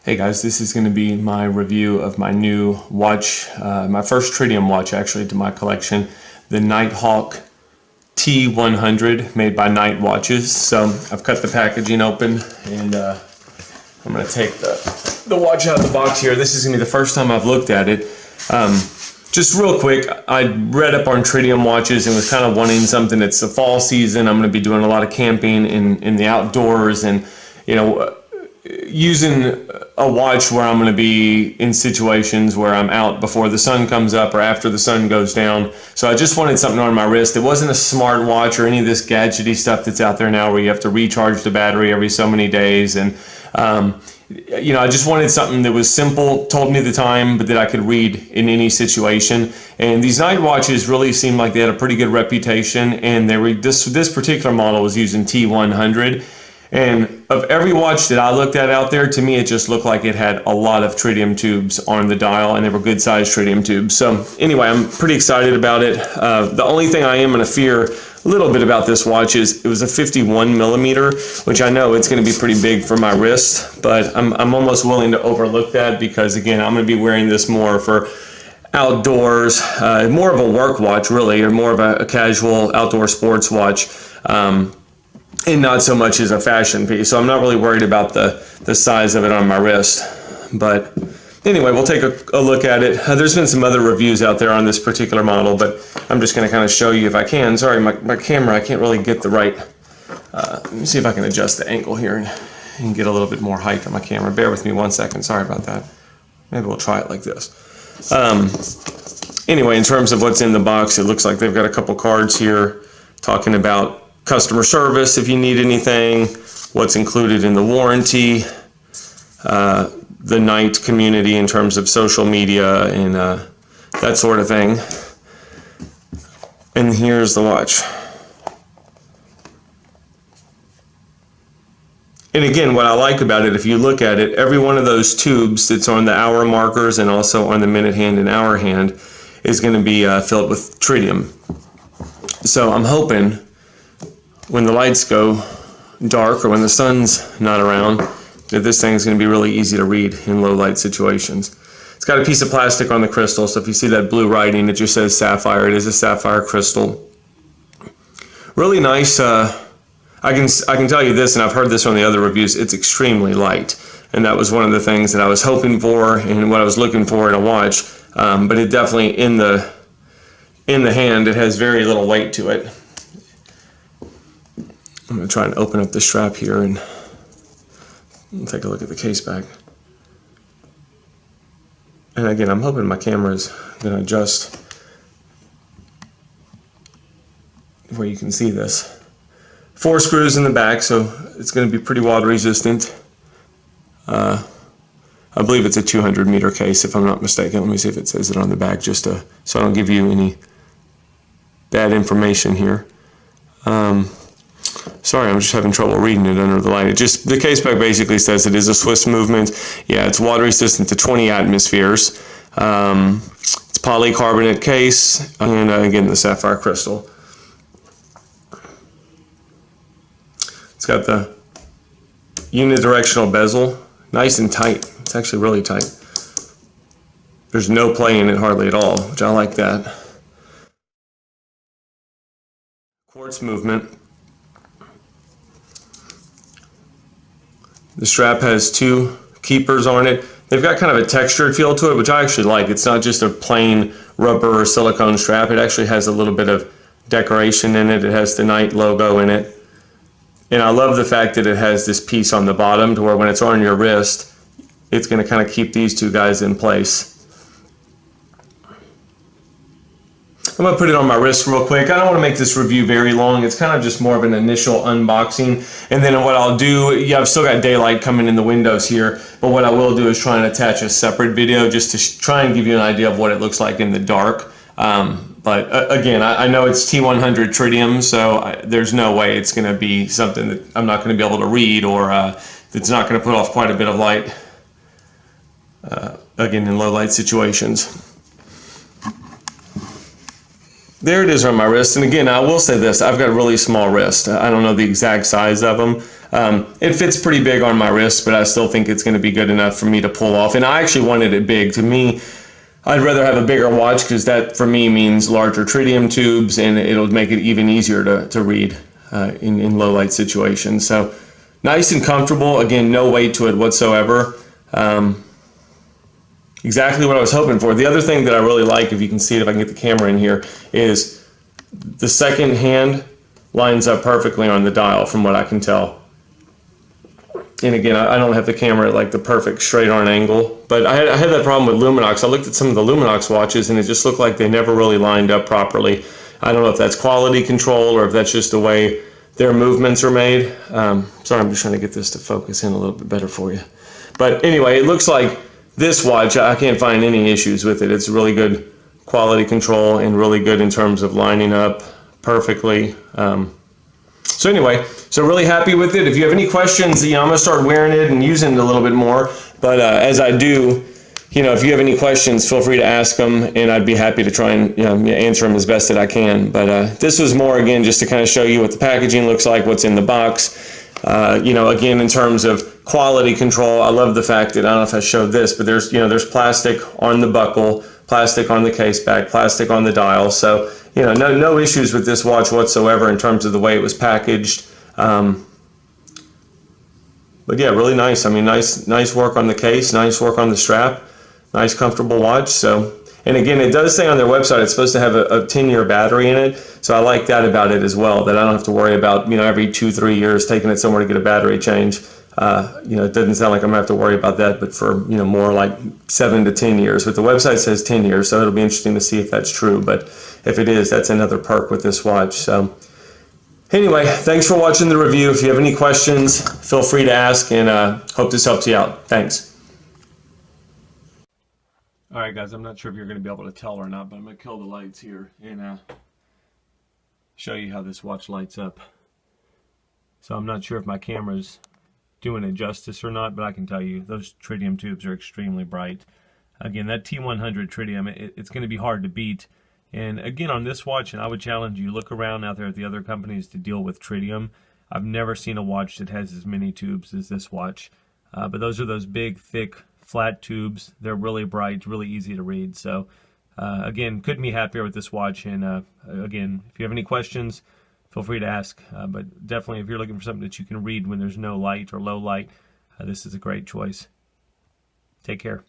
Hey guys, this is going to be my review of my new watch, my first tritium watch actually to my collection, the Nite T100 made by Nite Watches. So I've cut the packaging open and I'm going to take the watch out of the box here. This is going to be the first time I've looked at it. Just real quick, I read up on tritium watches and was kind of wanting something. It's the fall season. I'm going to be doing a lot of camping in the outdoors and, you know, using a watch where I'm going to be in situations where I'm out before the sun comes up or after the sun goes down. So I just wanted something on my wrist. It wasn't a smart watch or any of this gadgety stuff that's out there now where you have to recharge the battery every so many days. And, you know, I just wanted something that was simple, told me the time, but that I could read in any situation. And these Nite watches really seemed like they had a pretty good reputation. And they were, this particular model was using T100. And of every watch that I looked at out there, to me it just looked like it had a lot of tritium tubes on the dial, and they were good sized tritium tubes. So anyway, I'm pretty excited about it. The only thing I am going to fear a little bit about this watch is it was a 51 millimeter, which I know it's going to be pretty big for my wrist, but I'm almost willing to overlook that because, again, I'm going to be wearing this more for outdoors, more of a work watch really, or more of a casual outdoor sports watch. And not so much as a fashion piece. So I'm not really worried about the size of it on my wrist. But anyway, we'll take a look at it. There's been some other reviews out there on this particular model, but I'm just going to kind of show you if I can. Sorry, my camera, I can't really get the right... let me see if I can adjust the angle here and get a little bit more height on my camera. Bear with me 1 second. Sorry about that. Maybe we'll try it like this. Anyway, in terms of what's in the box, it looks like they've got a couple cards here talking about customer service if you need anything, what's included in the warranty, the Nite community in terms of social media and that sort of thing. And here's the watch. And again, what I like about it, if you look at it, every one of those tubes that's on the hour markers and also on the minute hand and hour hand is going to be filled with tritium. So I'm hoping when the lights go dark or when the sun's not around, that this thing is going to be really easy to read in low light situations. It's got a piece of plastic on the crystal, so if you see that blue writing, it just says sapphire. It is a sapphire crystal. Really nice. I can tell you this, and I've heard this from the other reviews, it's extremely light. And that was one of the things that I was hoping for and what I was looking for in a watch. But it definitely, in the hand, it has very little weight to it. I'm going to try and open up the strap here and take a look at the case back. And again, I'm hoping my camera is going to adjust where you can see this. 4 screws in the back, so it's going to be pretty water resistant. I believe it's a 200 meter case if I'm not mistaken. Let me see if it says it on the back just so I don't give you any bad information here. Sorry, I'm just having trouble reading it under the light. The case back basically says it is a Swiss movement. Yeah, it's water resistant to 20 atmospheres. It's polycarbonate case, and again, the sapphire crystal. It's got the unidirectional bezel, nice and tight. It's actually really tight. There's no play in it hardly at all, which I like that. Quartz movement. The strap has 2 keepers on it. They've got kind of a textured feel to it, which I actually like. It's not just a plain rubber or silicone strap. It actually has a little bit of decoration in it. It has the Nite logo in it. And I love the fact that it has this piece on the bottom to where when it's on your wrist, it's going to kind of keep these 2 guys in place. I'm going to put it on my wrist real quick. I don't want to make this review very long. It's kind of just more of an initial unboxing. And then what I'll do, yeah, I've still got daylight coming in the windows here, but what I will do is try and attach a separate video just to try and give you an idea of what it looks like in the dark. But again, I know it's T100 tritium, so there's no way it's going to be something that I'm not going to be able to read or that's not going to put off quite a bit of light, again, in low light situations. There it is on my wrist, and again, I will say this, I've got a really small wrist. I don't know the exact size of them, It fits pretty big on my wrist, but I still think it's going to be good enough for me to pull off. And I actually wanted it big. To me, I'd rather have a bigger watch because that for me means larger tritium tubes, and it'll make it even easier to read in low light situations. So nice and comfortable. Again, no weight to it whatsoever. Exactly what I was hoping for. The other thing that I really like, if you can see it, if I can get the camera in here, is the second hand lines up perfectly on the dial from what I can tell. And again, I don't have the camera at like the perfect straight on angle, but I had that problem with Luminox. I looked at some of the Luminox watches and it just looked like they never really lined up properly. I don't know if that's quality control or if that's just the way their movements are made. Sorry, I'm just trying to get this to focus in a little bit better for you. But anyway, it looks like this watch, I can't find any issues with it. It's really good quality control and really good in terms of lining up perfectly. So anyway, so really happy with it. If you have any questions, I'm going to start wearing it and using it a little bit more. But as I do, if you have any questions, feel free to ask them, and I'd be happy to try and answer them as best that I can. But this was more, again, just to kind of show you what the packaging looks like, what's in the box. Again, in terms of quality control, I love the fact that, I don't know if I showed this, but there's plastic on the buckle, plastic on the case back, plastic on the dial. So, no issues with this watch whatsoever in terms of the way it was packaged. But yeah, really nice. I mean, nice work on the case, nice work on the strap, nice comfortable watch. So, and again, it does say on their website it's supposed to have a 10-year battery in it. So I like that about it as well, that I don't have to worry about, every 2-3 years taking it somewhere to get a battery change. It doesn't sound like I'm gonna have to worry about that, but for, more like 7 to 10 years. But the website says 10 years, so it'll be interesting to see if that's true. But if it is, that's another perk with this watch. So anyway, thanks for watching the review. If you have any questions, feel free to ask, and hope this helps you out. Thanks. All right, guys, I'm not sure if you're going to be able to tell or not, but I'm going to kill the lights here and show you how this watch lights up. So I'm not sure if my camera's doing it justice or not, but I can tell you those tritium tubes are extremely bright. Again, that T100 tritium, it's going to be hard to beat. And again, on this watch, and I would challenge you, look around out there at the other companies to deal with tritium. I've never seen a watch that has as many tubes as this watch. But those are those big, thick, flat tubes. They're really bright, really easy to read. So again, couldn't be happier with this watch. And again, if you have any questions, feel free to ask. But definitely, if you're looking for something that you can read when there's no light or low light, this is a great choice. Take care.